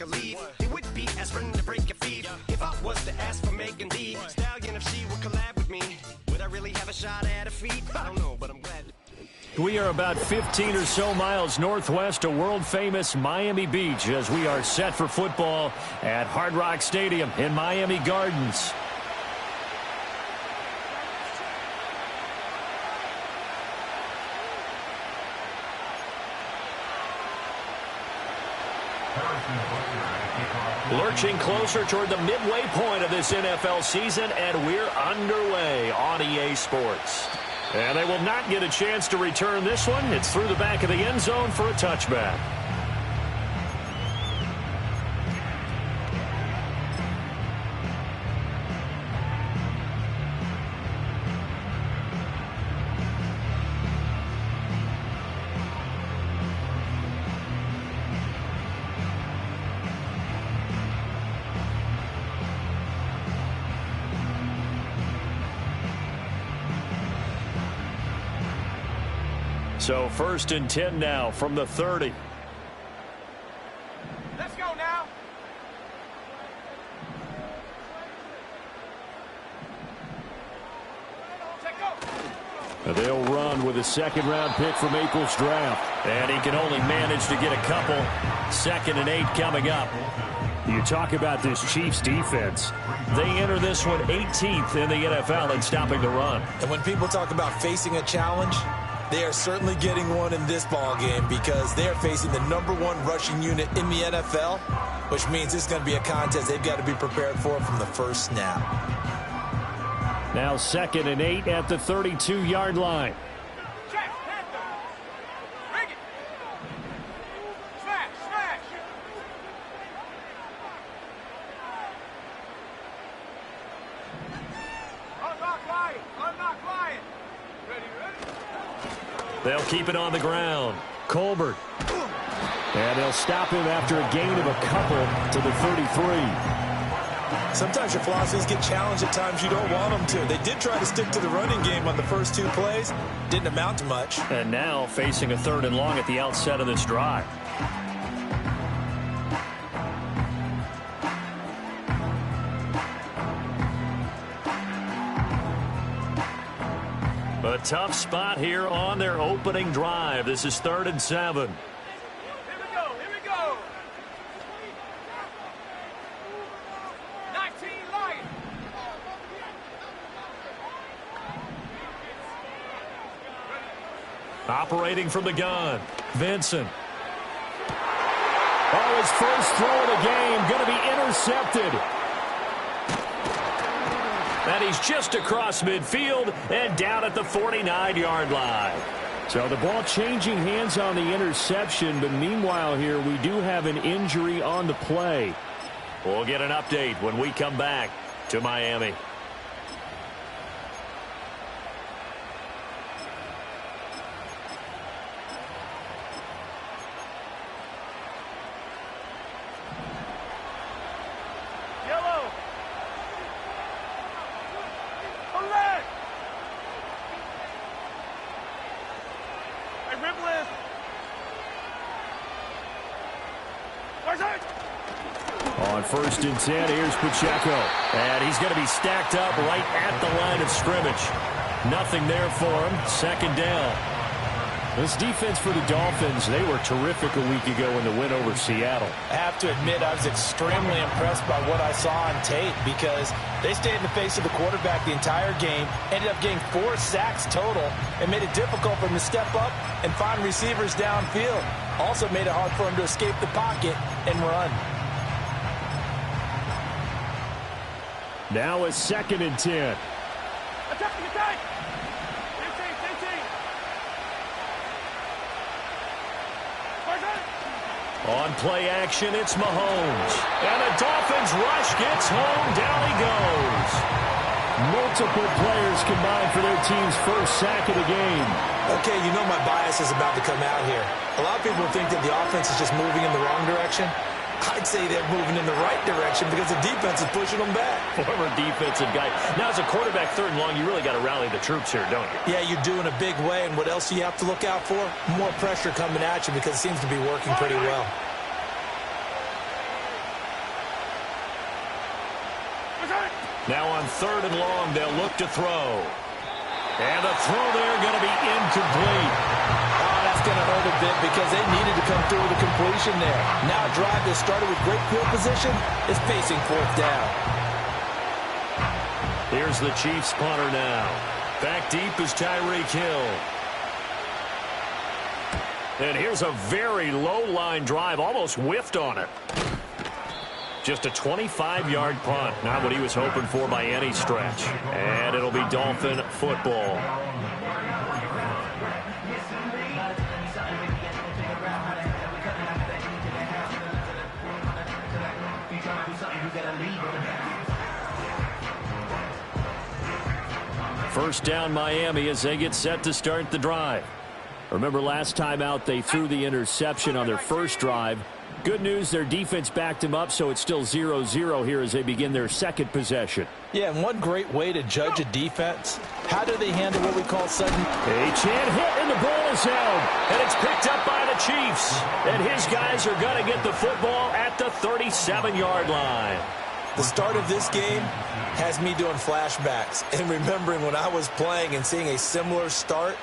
take a leave. It would be aspirin to break your feet. If I was to ask for Megan Thee Stallion, if she would collab with me, would I really have a shot at a feat? I don't know, but I'm glad. We are about 15 or so miles northwest of world-famous Miami Beach as we are set for football at Hard Rock Stadium in Miami Gardens. Lurching closer toward the midway point of this NFL season, and we're underway on EA Sports. And they will not get a chance to return this one. It's through the back of the end zone for a touchback. So 1st and 10 now from the 30. Let's go now. They'll run with a second-round pick from April's draft. And he can only manage to get a couple. 2nd and 8 coming up. You talk about this Chiefs defense. They enter this one 18th in the NFL in stopping the run. And when people talk about facing a challenge, they are certainly getting one in this ball game because they are facing the #1 rushing unit in the NFL, which means it's going to be a contest they've got to be prepared for from the first snap. Now 2nd and 8 at the 32-yard line. Check, bring it. Smash, smash. Unlock Lion. Ready. They'll keep it on the ground. Colbert. And they'll stop him after a gain of a couple to the 33. Sometimes your philosophies get challenged at times you don't want them to. They did try to stick to the running game on the first 2 plays. Didn't amount to much. And now facing a 3rd and long at the outset of this drive. A tough spot here on their opening drive. This is 3rd and 7. Here we go. 19 Lion. Operating from the gun. Vincent. Oh, his first throw of the game going to be intercepted. And he's just across midfield and down at the 49-yard line. So the ball changing hands on the interception, but meanwhile here we do have an injury on the play. We'll get an update when we come back to Miami. On 1st and 10, here's Pacheco. And he's going to be stacked up right at the line of scrimmage. Nothing there for him. 2nd down. This defense for the Dolphins, they were terrific a week ago in the win over Seattle. I have to admit I was extremely impressed by what I saw on tape because they stayed in the face of the quarterback the entire game, ended up getting 4 sacks total, and made it difficult for him to step up and find receivers downfield. Also made it hard for him to escape the pocket and run. Now a 2nd and 10. Attack. On play action, it's Mahomes. And the Dolphins rush gets home. Down he goes. Multiple players combined for their team's first sack of the game. Okay, you know my bias is about to come out here. A lot of people think that the offense is just moving in the wrong direction. I'd say they're moving in the right direction because the defense is pushing them back. Former defensive guy. Now, as a quarterback, 3rd and long, you really got to rally the troops here, don't you? Yeah, you do in a big way. And what else do you have to look out for? More pressure coming at you because it seems to be working pretty well. Now on 3rd and long, they'll look to throw. And the throw there going to be incomplete. Oh, that's going to hurt a bit because they needed to come through with a completion there. Now a drive that started with great field position is facing 4th down. Here's the Chiefs punter now. Back deep is Tyreek Hill. And here's a very low-line drive, almost whiffed on it. Just a 25-yard punt, not what he was hoping for by any stretch. And it'll be Dolphin football. First down Miami as they get set to start the drive. Remember last time out they threw the interception on their first drive. Good news, their defense backed him up, so it's still 0-0 here as they begin their second possession. Yeah, and one great way to judge a defense, how do they handle what we call sudden? A chant hit, and the ball is held. And it's picked up by the Chiefs. And his guys are going to get the football at the 37-yard line. The start of this game has me doing flashbacks and remembering when I was playing and seeing a similar start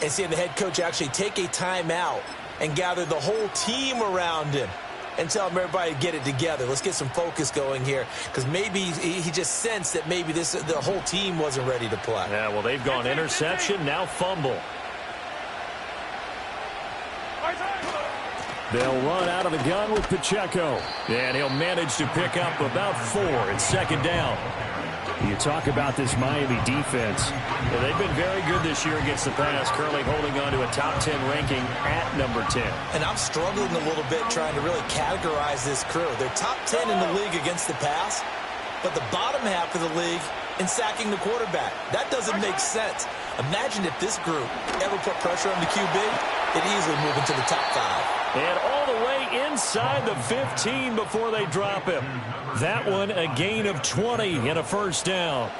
and seeing the head coach actually take a timeout and gather the whole team around him and tell him everybody to get it together. Let's get some focus going here because maybe he just sensed that maybe the whole team wasn't ready to play. Yeah, well, they've gone interception, now fumble. They'll run out of the gun with Pacheco. And he'll manage to pick up about 4. It's 2nd down. You talk about this Miami defense. Well, they've been very good this year against the pass, currently holding on to a top 10 ranking at number 10. And I'm struggling a little bit trying to really categorize this crew. They're top 10 in the league against the pass, but the bottom half of the league in sacking the quarterback. That doesn't make sense. Imagine if this group ever put pressure on the QB, it'd easily move into the top 5. And all the way inside the 15 before they drop him. That one a gain of 20 and a first down.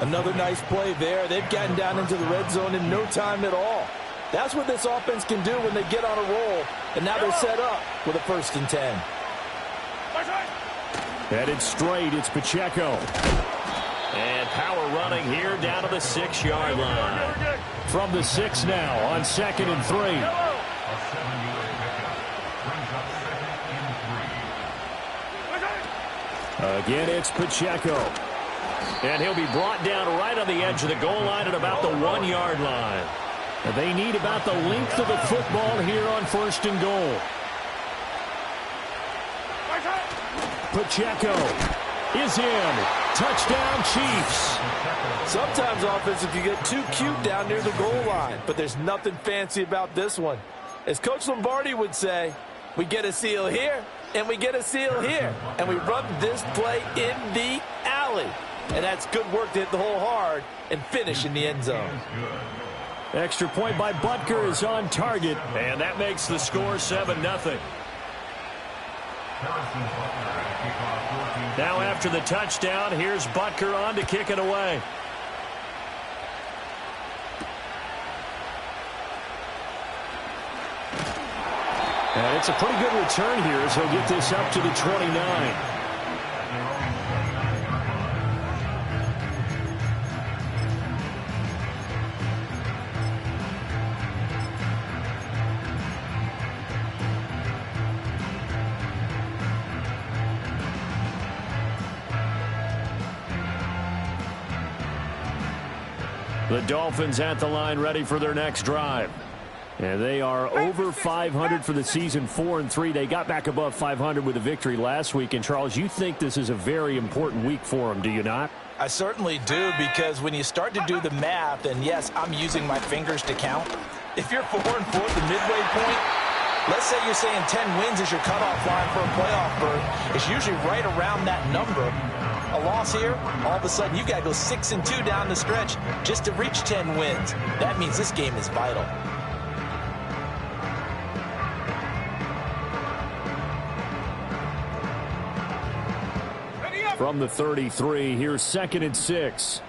Another nice play there. They've gotten down into the red zone in no time at all. That's what this offense can do when they get on a roll. And now they're set up with a 1st and 10. Headed straight, it's Pacheco. And power running here down to the 6-yard line. From the 6 now on 2nd and 3. Again, it's Pacheco. And he'll be brought down right on the edge of the goal line at about the 1-yard line. And they need about the length of the football here on 1st and goal. Pacheco is in. Touchdown, Chiefs. Sometimes offense, if you get too cute down near the goal line, but there's nothing fancy about this one. As Coach Lombardi would say, we get a seal here, and we get a seal here. And we run this play in the alley. And that's good work to hit the hole hard and finish in the end zone. Extra point by Butker is on target. And that makes the score 7-0. Now after the touchdown, here's Butker on to kick it away. And it's a pretty good return here as he'll get this up to the 29. The Dolphins at the line ready for their next drive. And they are over 500 for the season, 4-3. They got back above 500 with a victory last week. And, Charles, you think this is a very important week for them, do you not? I certainly do, because when you start to do the math, and yes, I'm using my fingers to count. If you're 4-4 at the midway point, let's say you're saying 10 wins is your cutoff line for a playoff berth. It's usually right around that number. A loss here, all of a sudden you've got to go 6-2 down the stretch just to reach 10 wins. That means this game is vital. From the 33, here's 2nd and 6.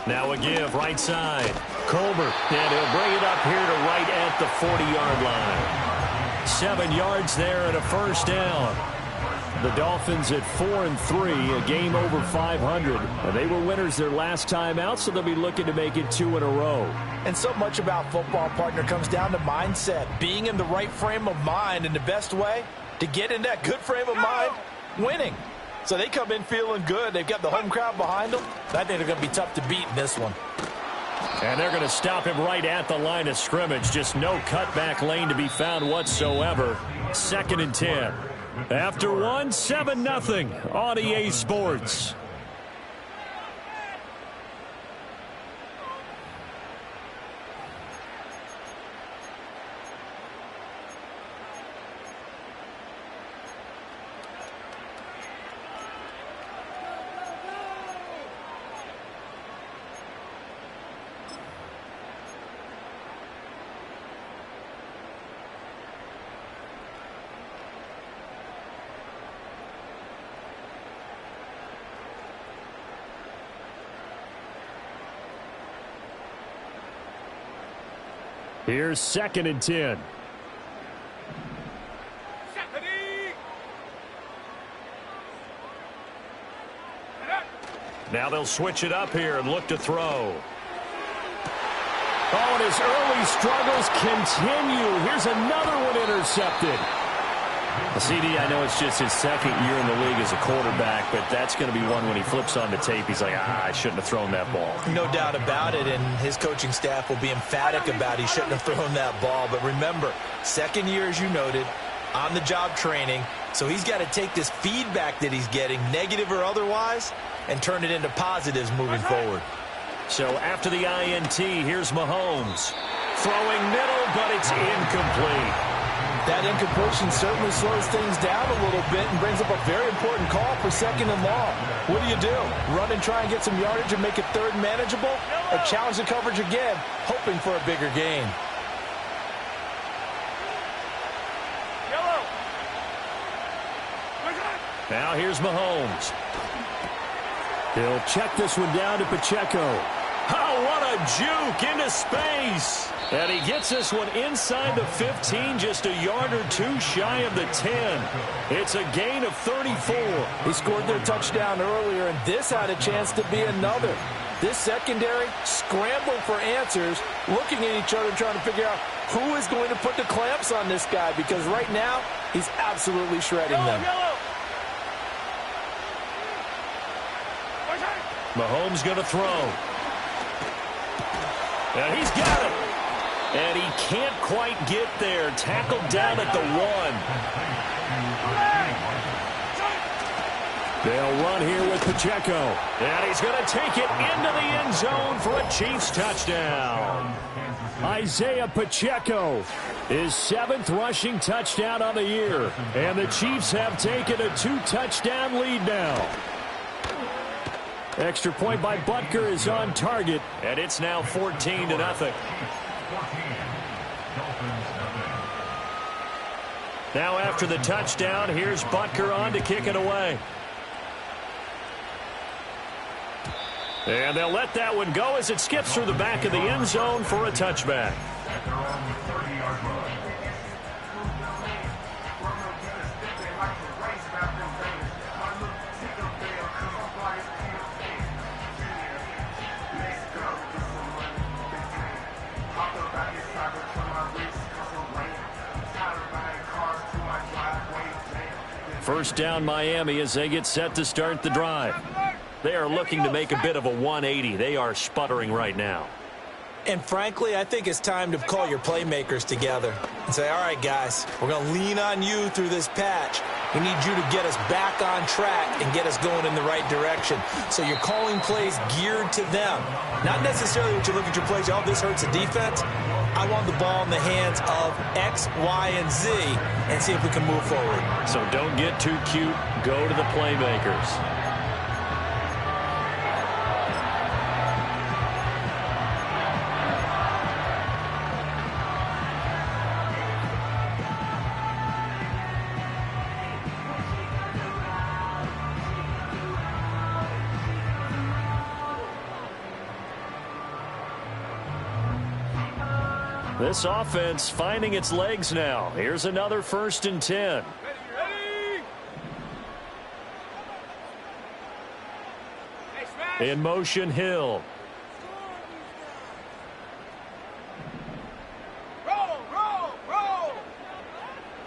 Now a give, right side. Colbert, and he'll bring it up here to right at at the 40-yard line. 7 yards there and a first down. The Dolphins at 4-3, a game over 500. They were winners their last time out, so they'll be looking to make it 2 in a row. And so much about football, partner, comes down to mindset. Being in the right frame of mind, and the best way to get in that good frame of mind, winning. So they come in feeling good. They've got the home crowd behind them. I think they're going to be tough to beat in this one. And they're going to stop him right at the line of scrimmage. Just no cutback lane to be found whatsoever. 2nd and 10. After 1, 7-0 on EA Sports. Here's 2nd and 10. Now they'll switch it up here and look to throw. Oh, and his early struggles continue. Here's another one intercepted. CD, I know it's just his 2nd year in the league as a quarterback, but that's going to be one when he flips on the tape. He's like, I shouldn't have thrown that ball. No doubt about it, and his coaching staff will be emphatic about he shouldn't have thrown that ball. But remember, 2nd year, as you noted, on-the-job training, so he's got to take this feedback that he's getting, negative or otherwise, and turn it into positives moving forward. So after the INT, here's Mahomes. Throwing middle, but it's incomplete. That incompletion certainly slows things down a little bit and brings up a very important call for 2nd and long. What do? Run and try and get some yardage and make it 3rd manageable? Or challenge the coverage again, hoping for a bigger gain? Now here's Mahomes. He'll check this one down to Pacheco. Oh, what a juke into space. And he gets this one inside the 15, just a yard or 2 shy of the 10. It's a gain of 34. He scored their touchdown earlier, and this had a chance to be another. This secondary scrambling for answers, looking at each other, trying to figure out who is going to put the clamps on this guy, because right now he's absolutely shredding them. Mahomes going to throw. And he's got it. And he can't quite get there. Tackled down at the 1. They'll run here with Pacheco. And he's going to take it into the end zone for a Chiefs touchdown. Isaiah Pacheco, his 7th rushing touchdown on the year. And the Chiefs have taken a 2-touchdown lead now. Extra point by Butker is on target, and it's now 14-0. Now after the touchdown, here's Butker on to kick it away. And they'll let that one go as it skips through the back of the end zone for a touchback. First down Miami as they get set to start the drive. They are looking to make a bit of a 180. They are sputtering right now. And frankly, I think it's time to call your playmakers together and say, all right, guys, we're going to lean on you through this patch. We need you to get us back on track and get us going in the right direction. So you're calling plays geared to them. Not necessarily what you look at your plays, oh, this hurts the defense. I want the ball in the hands of X, Y, and Z and see if we can move forward. So don't get too cute. Go to the playmakers. This offense finding its legs now. Here's another 1st and 10. Ready? Hey, smash! In motion, Hill. Roll!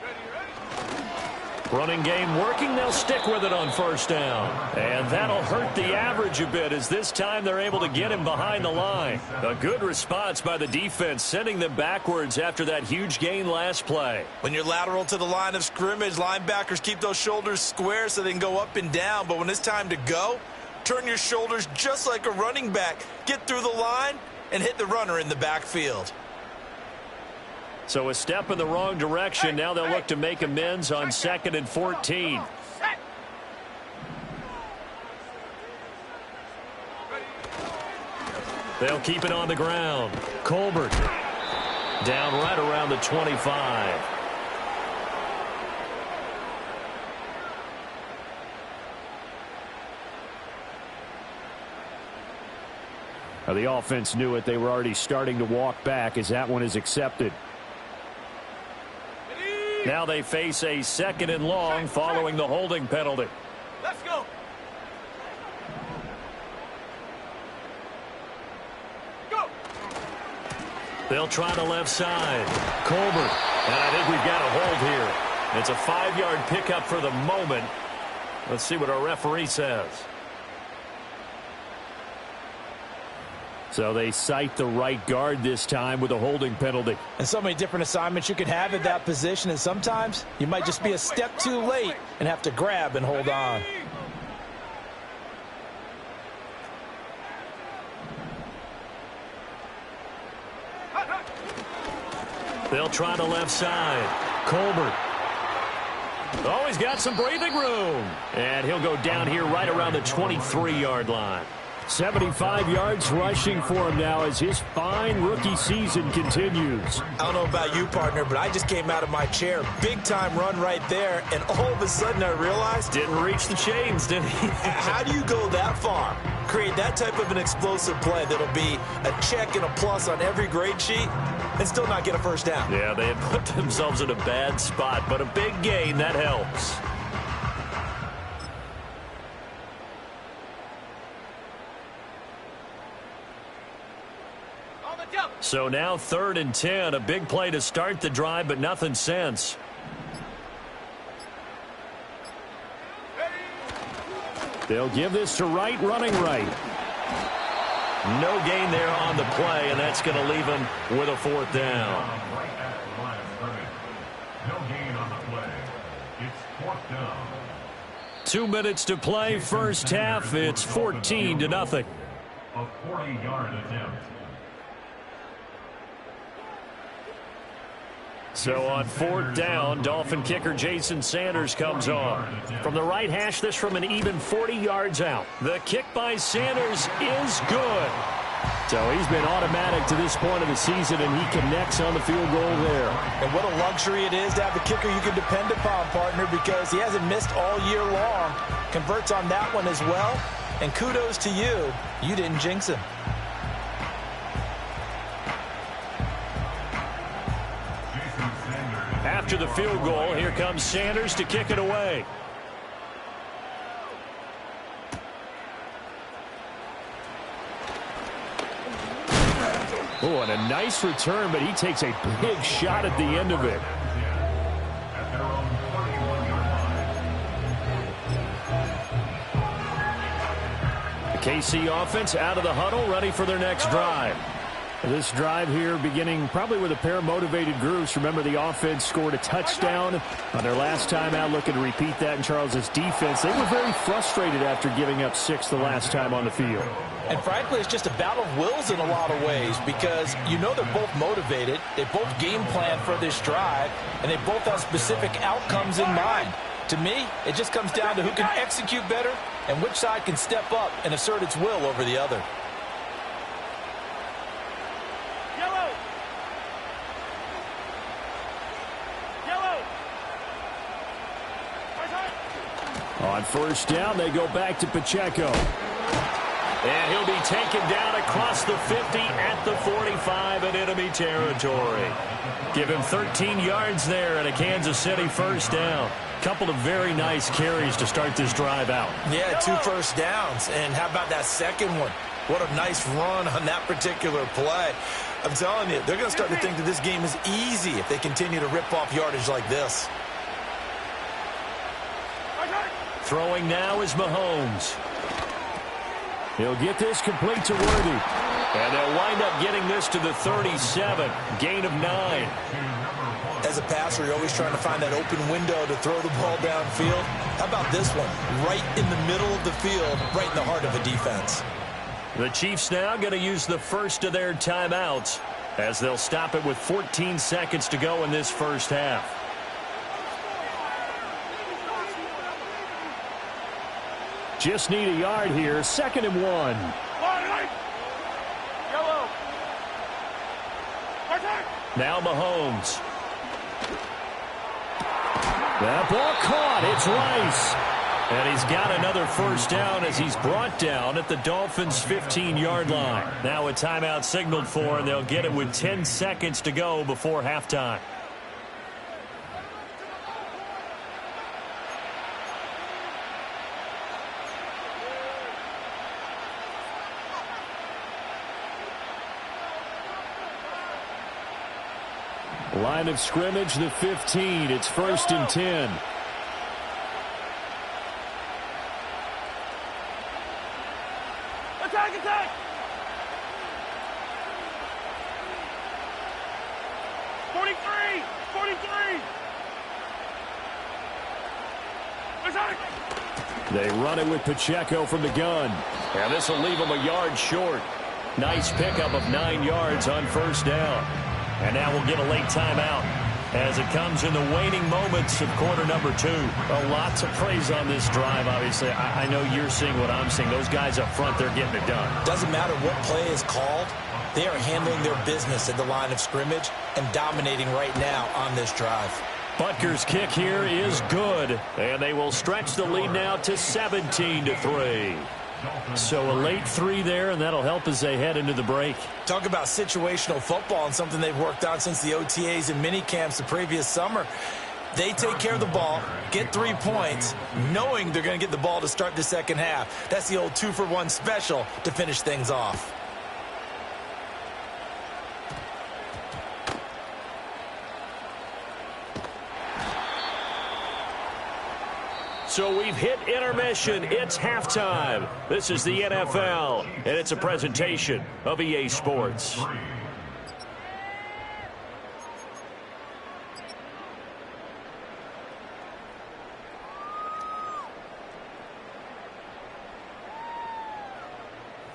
Ready? Running game working. They'll stick with it on 1st down. And that'll hurt the average a bit as this time they're able to get him behind the line. A good response by the defense, sending them backwards after that huge gain last play. When you're lateral to the line of scrimmage, linebackers keep those shoulders square so they can go up and down. But when it's time to go, turn your shoulders just like a running back. Get through the line and hit the runner in the backfield. So a step in the wrong direction. Now they'll look to make amends on 2nd and 14. They'll keep it on the ground. Colbert down right around the 25. Now the offense knew it. They were already starting to walk back as that one is accepted. Now they face a 2nd and long following the holding penalty. Let's go. They'll try the left side. Colbert. And I think we've got a hold here. It's a 5-yard pickup for the moment. Let's see what our referee says. So they cite the right guard this time with a holding penalty. And so many different assignments you can have at that position, and sometimes you might just be a step too late and have to grab and hold on. They'll try the left side. Colbert. Oh, he's got some breathing room. And he'll go down here right around the 23-yard line. 75 yards rushing for him now as his fine rookie season continues. I don't know about you, partner, but I just came out of my chair. Big-time run right there, and all of a sudden I realized... Didn't reach the chains, did he? How do you go that far? Create that type of an explosive play that'll be a check and a plus on every grade sheet and still not get a 1st down. Yeah, they had put themselves in a bad spot, but a big gain, that helps. So now 3rd and 10, a big play to start the drive, but nothing since. They'll give this to Wright, running right. No gain there on the play, and that's going to leave him with a 4th down. No gain on the play. It's 4th down. 2 minutes to play, 1st half. It's 14-0. A 40-yard attempt. So on 4th down, Dolphin kicker Jason Sanders comes on. From the right hash, this from an even 40 yards out. The kick by Sanders is good. So he's been automatic to this point of the season, and he connects on the field goal there. And what a luxury it is to have a kicker you can depend upon, partner, because he hasn't missed all year long. Converts on that one as well. And kudos to you. You didn't jinx him. After the field goal, here comes Sanders to kick it away. Oh, and a nice return, but he takes a big shot at the end of it. At their own 31-yard line. The KC offense out of the huddle, ready for their next drive. This drive here beginning probably with a pair of motivated groups. Remember, the offense scored a touchdown on their last time out, looking to repeat that in Charles's defense. They were very frustrated after giving up 6 the last time on the field. And frankly, it's just a battle of wills in a lot of ways because you know they're both motivated. They both game plan for this drive, and they both have specific outcomes in mind. To me, it just comes down to who can execute better and which side can step up and assert its will over the other. On 1st down, they go back to Pacheco. And he'll be taken down across the 50 at the 45 in enemy territory. Give him 13 yards there and a Kansas City first down. Couple of very nice carries to start this drive out. Yeah, 2 first downs. And how about that second one? What a nice run on that particular play. I'm telling you, they're going to start to think that this game is easy if they continue to rip off yardage like this. Throwing now is Mahomes. He'll get this complete to Worthy. And they'll wind up getting this to the 37. Gain of 9. As a passer, you're always trying to find that open window to throw the ball downfield. How about this one? Right in the middle of the field, right in the heart of a defense. The Chiefs now going to use the first of their timeouts as they'll stop it with 14 seconds to go in this first half. Just need a yard here. 2nd and 1. Yellow. Now Mahomes. That ball caught. It's Rice. And he's got another first down as he's brought down at the Dolphins' 15-yard line. Now a timeout signaled for, and they'll get it with 10 seconds to go before halftime. Line of scrimmage, the 15. It's 1st and 10. Attack, attack! 43! 43! Attack! They run it with Pacheco from the gun. And this will leave them a yard short. Nice pickup of 9 yards on first down. And now we'll get a late timeout as it comes in the waning moments of quarter number 2. A lot to praise on this drive, obviously. I know you're seeing what I'm seeing. Those guys up front, they're getting it done. Doesn't matter what play is called. They are handling their business at the line of scrimmage and dominating right now on this drive. Butker's kick here is good. And they will stretch the lead now to 17-3. So a late 3 there, and that'll help as they head into the break. Talk about situational football and something they've worked on since the OTAs and mini camps the previous summer. They take care of the ball, get 3 points, knowing they're going to get the ball to start the second half. That's the old 2-for-1 special to finish things off. So we've hit intermission. It's halftime. This is the NFL, and it's a presentation of EA Sports.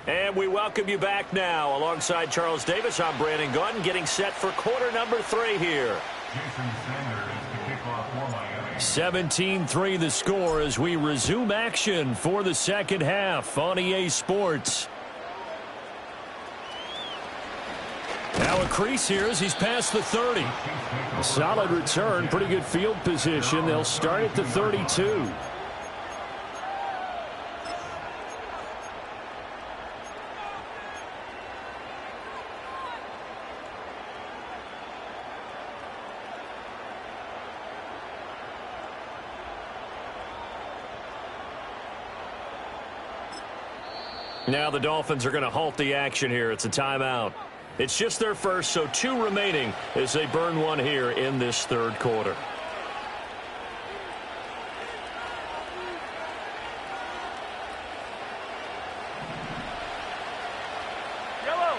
And we welcome you back now. Alongside Charles Davis, I'm Brandon Gunn, getting set for quarter number 3 here. 17-3 the score as we resume action for the second half on EA Sports. Now a crease here as he's past the 30. A solid return, pretty good field position. They'll start at the 32. Now the Dolphins are going to halt the action here. It's a timeout. It's just their first, so 2 remaining as they burn 1 here in this third quarter. Yellow!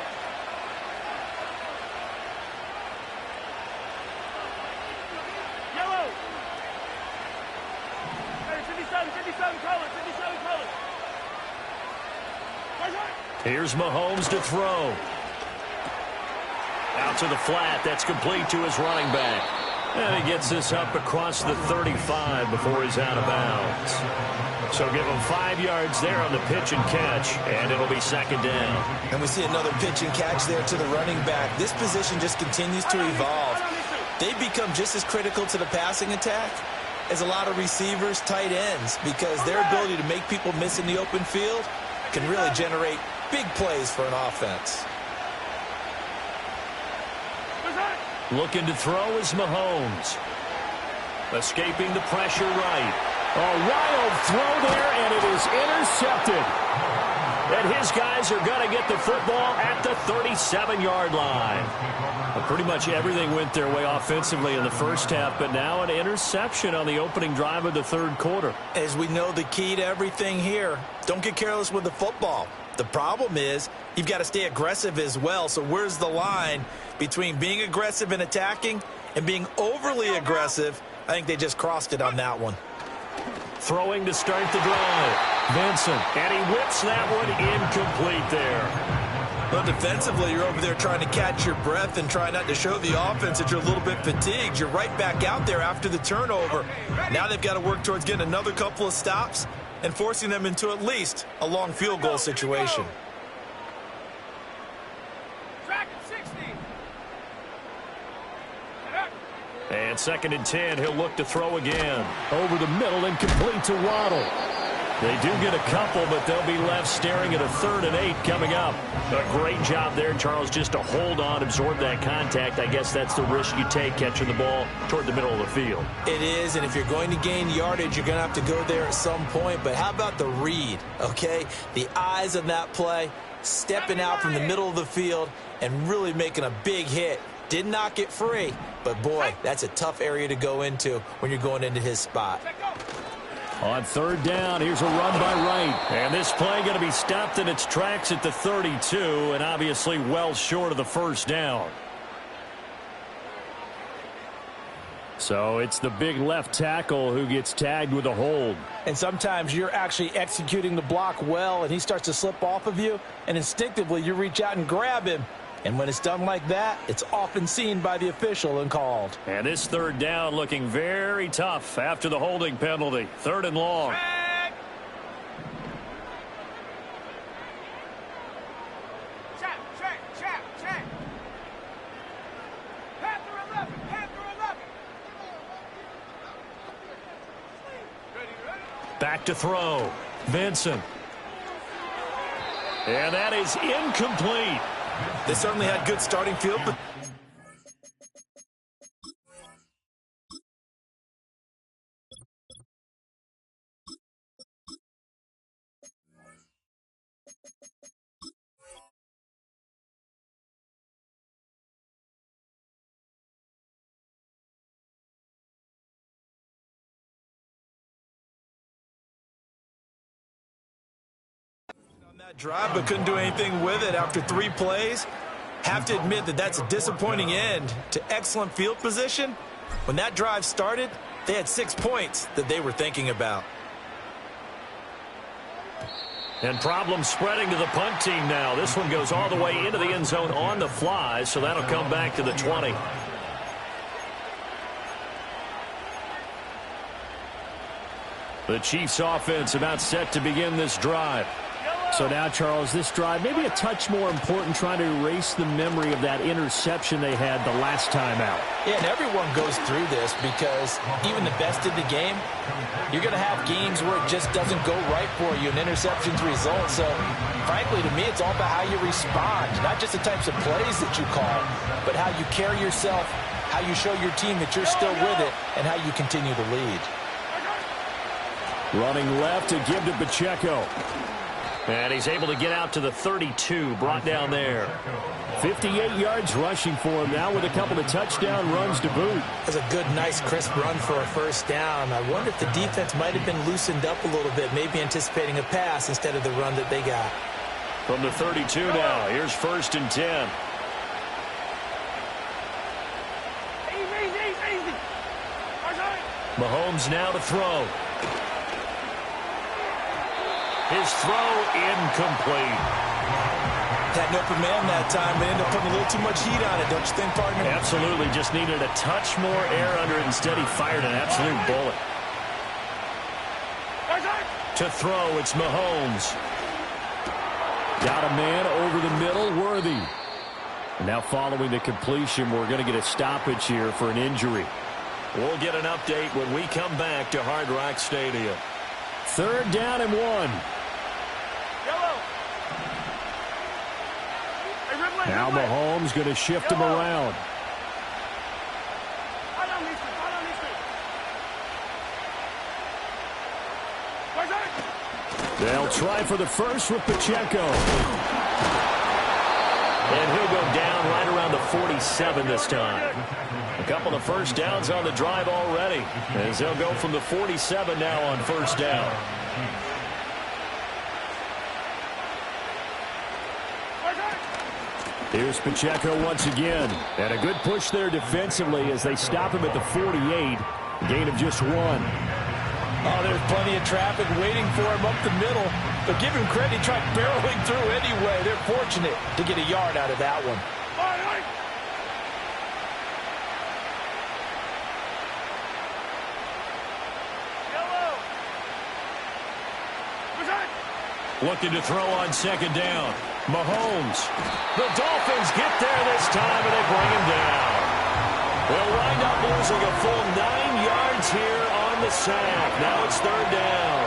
Yellow! Hey, 57, color, 57, color. Here's Mahomes to throw. Out to the flat. That's complete to his running back. And he gets this up across the 35 before he's out of bounds. So give him 5 yards there on the pitch and catch, and it'll be second down. And we see another pitch and catch there to the running back. This position just continues to evolve. They become just as critical to the passing attack as a lot of receivers, tight ends, because their ability to make people miss in the open field can really generate big plays for an offense. Looking to throw is Mahomes. Escaping the pressure right. A wild throw there, and it is intercepted. And his guys are going to get the football at the 37-yard line. Well, pretty much everything went their way offensively in the first half, but now an interception on the opening drive of the third quarter. As we know, the key to everything here, don't get careless with the football. The problem is you've got to stay aggressive as well. So where's the line between being aggressive and attacking and being overly aggressive? I think they just crossed it on that one. Throwing to start the drive. Vincent, and he whips that one incomplete there. Well, defensively, you're over there trying to catch your breath and try not to show the offense that you're a little bit fatigued. You're right back out there after the turnover. Now they've got to work towards getting another couple of stops and forcing them into at least a long field goal situation. And 2nd and 10, he'll look to throw again. Over the middle and complete to Waddle. They do get a couple, but they'll be left staring at a 3rd and 8 coming up. A great job there, Charles, just to hold on, absorb that contact. I guess that's the risk you take catching the ball toward the middle of the field. It is, and if you're going to gain yardage, you're going to have to go there at some point. But how about the read, okay? The eyes of that play, stepping out from the middle of the field and really making a big hit. Did not get free, but boy, that's a tough area to go into when you're going into his spot. On 3rd down, here's a run by Wright. And this play going to be stopped in its tracks at the 32, and obviously well short of the 1st down. So it's the big left tackle who gets tagged with a hold. And sometimes you're actually executing the block well, and he starts to slip off of you, and instinctively you reach out and grab him. And when it's done like that, it's often seen by the official and called. And this 3rd down looking very tough after the holding penalty. 3rd and long. Check. Panther 11. Back to throw. Vincent. And that is incomplete. They certainly had good starting field, but that drive, but couldn't do anything with it after 3 plays. Have to admit that that's a disappointing end to excellent field position. When that drive started, they had 6 points that they were thinking about. And problems spreading to the punt team now. This one goes all the way into the end zone on the fly, so that'll come back to the 20. The Chiefs offense about set to begin this drive. So now, Charles, this drive maybe a touch more important, trying to erase the memory of that interception they had the last time out. Yeah, and everyone goes through this because even the best in the game, you're going to have games where it just doesn't go right for you, and interceptions result. So, frankly, to me, it's all about how you respond, not just the types of plays that you call, but how you carry yourself, how you show your team that you're still with it, and how you continue to lead. Running left to give to Pacheco. And he's able to get out to the 32, brought down there. 58 yards rushing for him now with a couple of touchdown runs to boot. That's a good, nice, crisp run for a 1st down. I wonder if the defense might have been loosened up a little bit, maybe anticipating a pass instead of the run that they got. From the 32 now, here's 1st and 10. Easy. Mahomes now to throw. His throw incomplete. Had an open man that time, but ended up putting a little too much heat on it, don't you think, partner? Absolutely. Just needed a touch more air under it. Instead, he fired an absolute bullet. To throw, it's Mahomes. Got a man over the middle, Worthy. And now following the completion, we're going to get a stoppage here for an injury. We'll get an update when we come back to Hard Rock Stadium. 3rd down and 1. Yellow. Now Mahomes going to shift him around. They'll try for the first with Pacheco. And he'll go down right around the 47 this time. A couple of first downs on the drive already, as they'll go from the 47 now on first down. Here's Pacheco once again. And a good push there defensively as they stop him at the 48. Gain of just 1. Oh, there's plenty of traffic waiting for him up the middle. But give him credit, he tried barreling through anyway. They're fortunate to get a yard out of that one. Looking to throw on second down. Mahomes. The Dolphins get there this time, and they bring him down. They'll wind up losing a full 9 yards here on the sack. Now it's third down.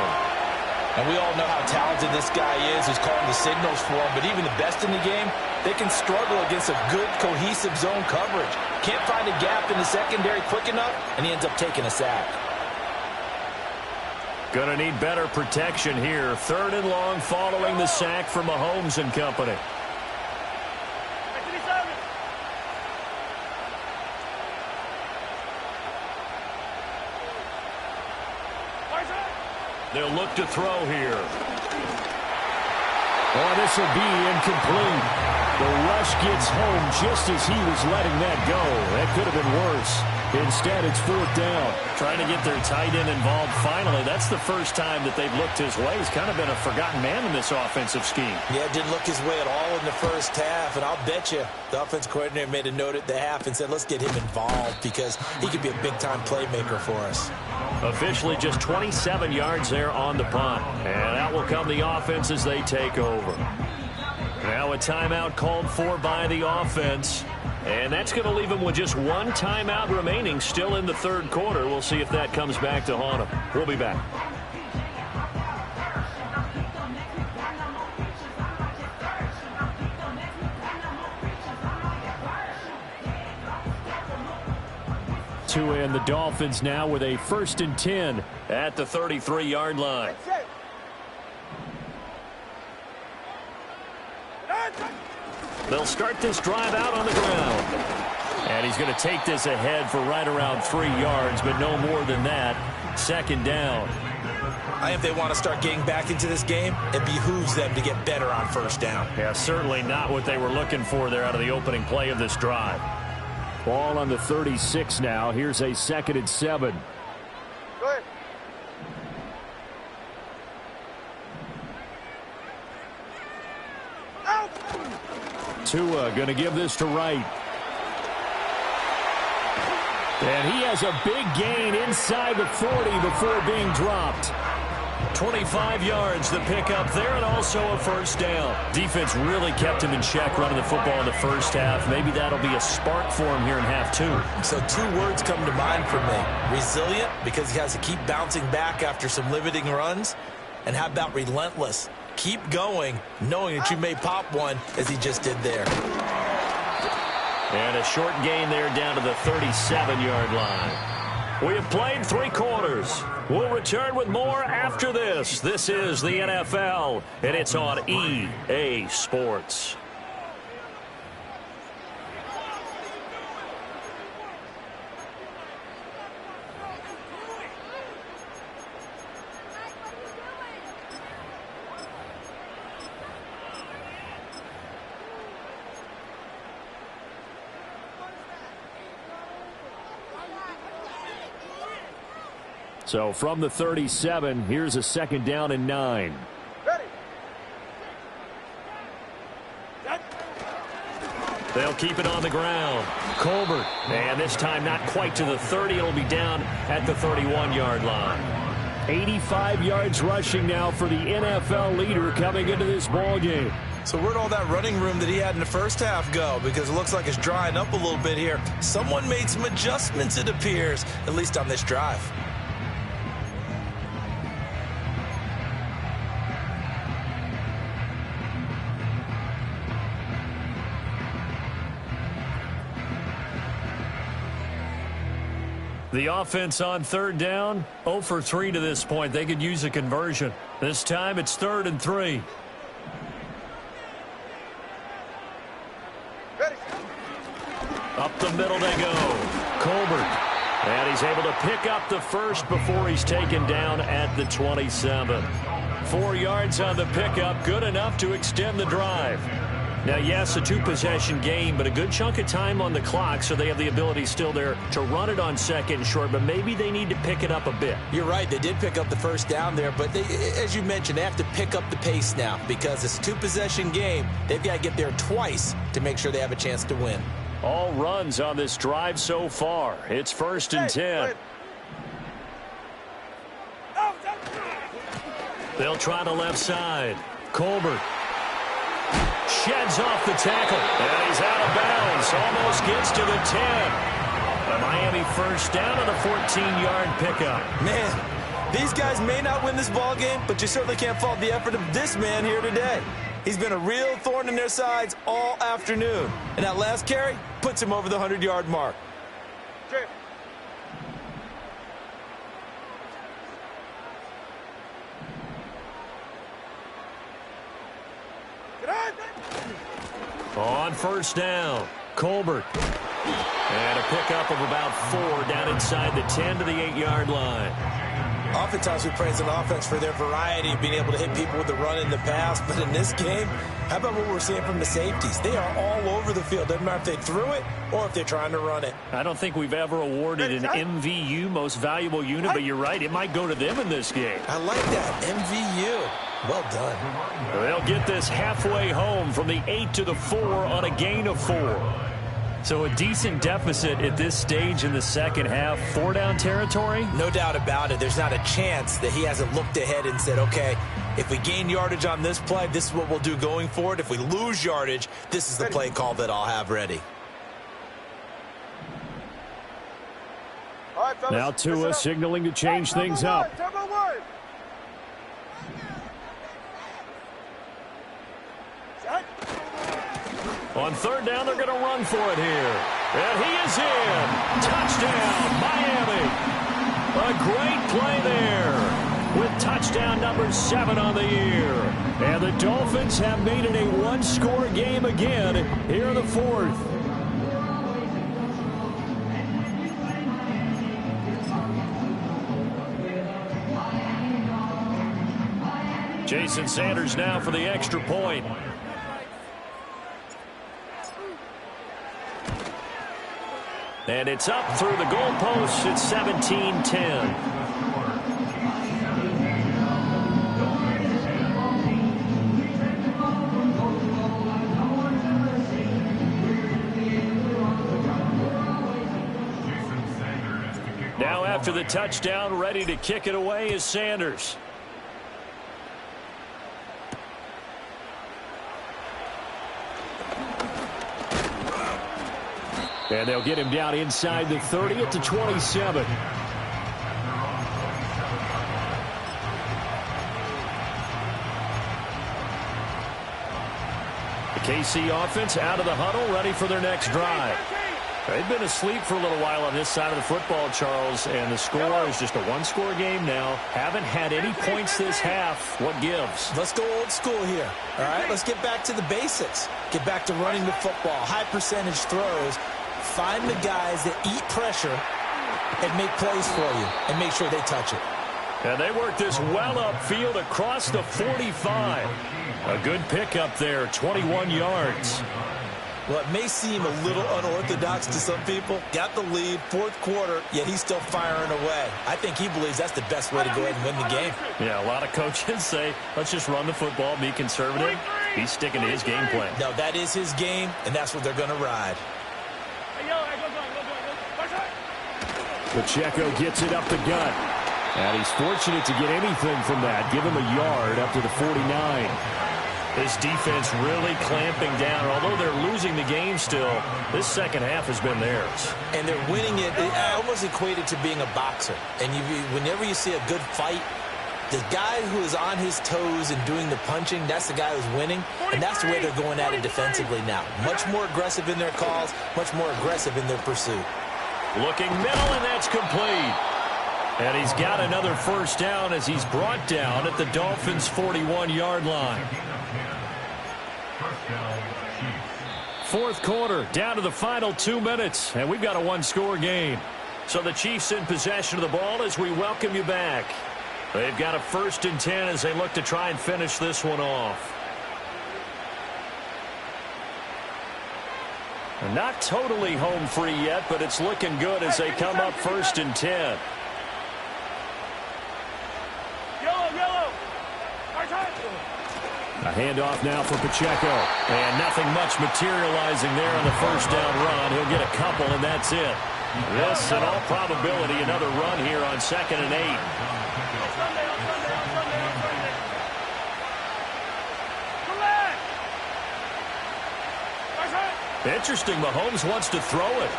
And we all know how talented this guy is who's calling the signals for him. But even the best in the game, they can struggle against a good, cohesive zone coverage. Can't find a gap in the secondary quick enough, and he ends up taking a sack. Gonna need better protection here. Third and long following the sack from Mahomes and company. They'll look to throw here. Oh, this will be incomplete. The rush gets home just as he was letting that go. That could have been worse. Instead, it's fourth down. Trying to get their tight end involved finally. That's the first time that they've looked his way. He's kind of been a forgotten man in this offensive scheme. Yeah, didn't look his way at all in the first half. And I'll bet you the offense coordinator made a note at the half and said, let's get him involved because he could be a big-time playmaker for us. Officially just 27 yards there on the punt. And out will come the offense as they take over. Now a timeout called for by the offense. And that's going to leave him with just one timeout remaining still in the third quarter. We'll see if that comes back to haunt him. We'll be back. And the Dolphins now with a 1st and 10 at the 33-yard line. They'll start this drive out on the ground. And he's going to take this ahead for right around 3 yards, but no more than that. Second down. I think if they want to start getting back into this game, it behooves them to get better on first down. Yeah, certainly not what they were looking for there out of the opening play of this drive. Ball on the 36 now. Here's a 2nd and 7. Go ahead. Tua going to give this to Wright. And he has a big gain inside the 40 before being dropped. 25 yards the pickup there, and also a first down. Defense really kept him in check running the football in the first half. Maybe that'll be a spark for him here in half two. So 2 words come to mind for me. Resilient, because he has to keep bouncing back after some limiting runs. And how about relentless? Keep going, knowing that you may pop one, as he just did there. And a short gain there down to the 37-yard line. We have played 3 quarters. We'll return with more after this. This is the NFL, and it's on EA Sports. So from the 37, here's a 2nd down and 9. Ready. They'll keep it on the ground. Colbert, and this time not quite to the 30. It'll be down at the 31-yard line. 85 yards rushing now for the NFL leader coming into this ball game. So where'd all that running room that he had in the first half go? Because it looks like it's drying up a little bit here. Someone made some adjustments, it appears, at least on this drive. The offense on third down, 0 for 3 to this point. They could use a conversion. This time it's 3rd and 3. Up the middle they go. Colbert. And he's able to pick up the first before he's taken down at the 27. 4 yards on the pickup, good enough to extend the drive. Now, yes, a 2-possession game, but a good chunk of time on the clock, so they have the ability still there to run it on 2nd and short, but maybe they need to pick it up a bit. You're right. They did pick up the first down there, but as you mentioned, they have to pick up the pace now because it's a 2-possession game. They've got to get there twice to make sure they have a chance to win. All runs on this drive so far. It's 1st and 10. They'll try the left side. Colbert sheds off the tackle, and he's out of bounds. Almost gets to the 10. A Miami first down on a 14-yard pickup. Man, these guys may not win this ball game, but you certainly can't fault the effort of this man here today. He's been a real thorn in their sides all afternoon. And that last carry puts him over the 100-yard mark. On first down, Colbert. And a pickup of about 4 down inside the 10 to the 8-yard line. Oftentimes we praise an offense for their variety of being able to hit people with the run in the pass. But in this game, how about what we're seeing from the safeties? They are all over the field. Doesn't matter if they threw it or if they're trying to run it. I don't think we've ever awarded an MVU, most valuable unit, but you're right. It might go to them in this game. I like that. MVU. Well done. They'll get this halfway home from the 8 to the 4 on a gain of 4. So a decent deficit at this stage in the second half. 4-down territory? No doubt about it. There's not a chance that he hasn't looked ahead and said, okay, if we gain yardage on this play, this is what we'll do going forward. If we lose yardage, this is the play call that I'll have ready. All right, fellas, Now Tua signaling to change things up. On third down, they're going to run for it here. And he is in. Touchdown, Miami. A great play there with touchdown number 7 on the year. And the Dolphins have made it a 1-score game again here in the 4th. Jason Sanders now for the extra point. And it's up through the goalposts. It's 17-10. Now after the touchdown, ready to kick it away is Sanders. And they'll get him down inside the 30 at the 27. The KC offense out of the huddle, ready for their next drive. They've been asleep for a little while on this side of the football, Charles, and the score is just a 1-score game now. Haven't had any points this half. What gives? Let's go old school here. All right, let's get back to the basics. Get back to running the football, high percentage throws. Find the guys that eat pressure and make plays for you and make sure they touch it. And they work this well upfield across the 45. A good pickup there, 21 yards. Well, it may seem a little unorthodox to some people. Got the lead, 4th quarter, yet he's still firing away. I think he believes that's the best way to go ahead and win the game. Yeah, a lot of coaches say, let's just run the football, be conservative. He's sticking to his game plan. No, that is his game, and that's what they're going to ride. Pacheco gets it up the gut. And he's fortunate to get anything from that. Give him a yard up to the 49. This defense really clamping down. Although they're losing the game still, this second half has been theirs. And they're winning it. I almost equate it to being a boxer. And whenever you see a good fight, the guy who is on his toes and doing the punching, that's the guy who's winning. And that's the way they're going at it defensively now. Much more aggressive in their calls, much more aggressive in their pursuit. Looking middle, and that's complete. And he's got another first down as he's brought down at the Dolphins' 41-yard line. Fourth quarter, down to the final 2 minutes, and we've got a one-score game. So the Chiefs in possession of the ball as we welcome you back. They've got a 1st and 10 as they look to try and finish this one off. Not totally home free yet, but it's looking good as they come up 1st and 10. A handoff now for Pacheco. And nothing much materializing there on the first down run. He'll get a couple, and that's it. This, in all probability, another run here on 2nd and 8. Interesting, Mahomes wants to throw it.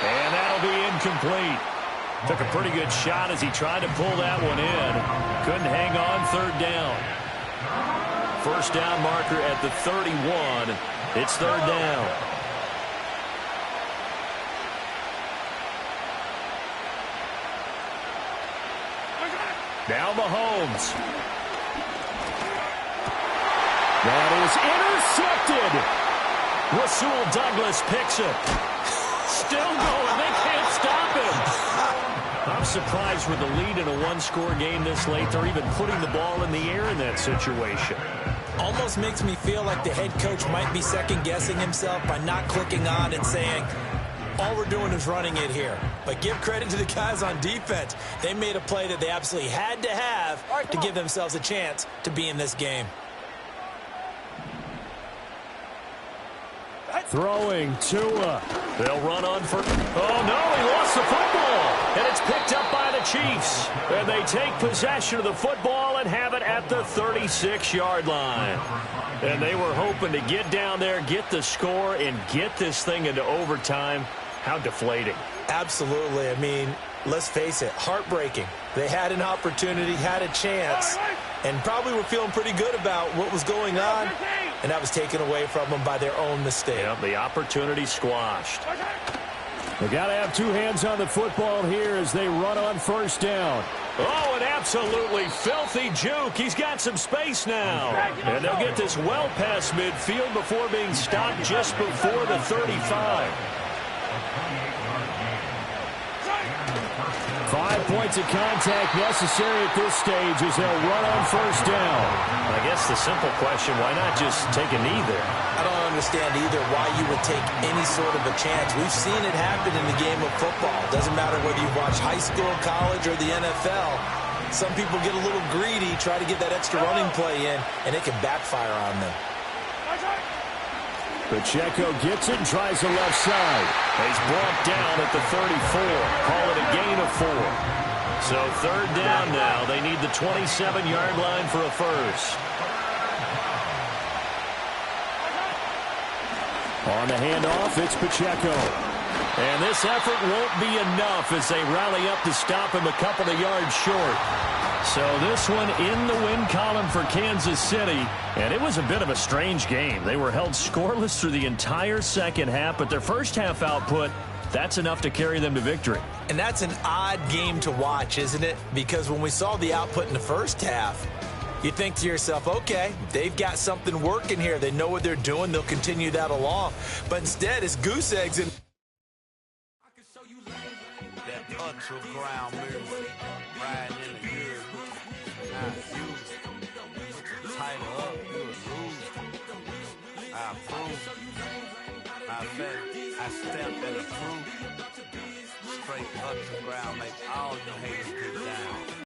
And that'll be incomplete. Took a pretty good shot as he tried to pull that one in. Couldn't hang on 3rd down. First down marker at the 31. It's 3rd down. Now Mahomes. That is intercepted. Rasul Douglas picks it. Still going. They can't stop him. I'm surprised with the lead in a one-score game this late. They're even putting the ball in the air in that situation. Almost makes me feel like the head coach might be second-guessing himself by not clicking on and saying, all we're doing is running it here. But give credit to the guys on defense. They made a play that they absolutely had to have to give themselves a chance to be in this game. Throwing Tua. They'll run on for... Oh, no, he lost the football. And it's picked up by the Chiefs. And they take possession of the football and have it at the 36-yard line. And they were hoping to get down there, get the score, and get this thing into overtime. How deflating. Absolutely. I mean, let's face it, heartbreaking. They had an opportunity, had a chance, and probably were feeling pretty good about what was going on, and that was taken away from them by their own mistake. Yep, the opportunity squashed. They got to have two hands on the football here as they run on first down. Oh, an absolutely filthy juke. He's got some space now. And they'll get this well past midfield before being stopped just before the 35. 5 points of contact necessary at this stage as they'll run on first down. I guess the simple question, why not just take a knee there? I don't understand either why you would take any sort of a chance. We've seen it happen in the game of football. Doesn't matter whether you watch high school, college, or the NFL. Some people get a little greedy, try to get that extra running play in, and it can backfire on them. Pacheco gets it and tries the left side. He's brought down at the 34. Call it a gain of 4. So third down now. They need the 27-yard line for a first. On the handoff, it's Pacheco. And this effort won't be enough as they rally up to stop him a couple of yards short. So this one in the win column for Kansas City. And it was a bit of a strange game. They were held scoreless through the entire second half, but their first half output, that's enough to carry them to victory. And that's an odd game to watch, isn't it? Because when we saw the output in the first half, you think to yourself, okay, they've got something working here. They know what they're doing. They'll continue that along. But instead, it's goose eggs and that ultra ground move, riding in the good, not used. Tighten up, you lose. I approve. I bet I stepped and approved. Straight ultra ground, make all you haters get down.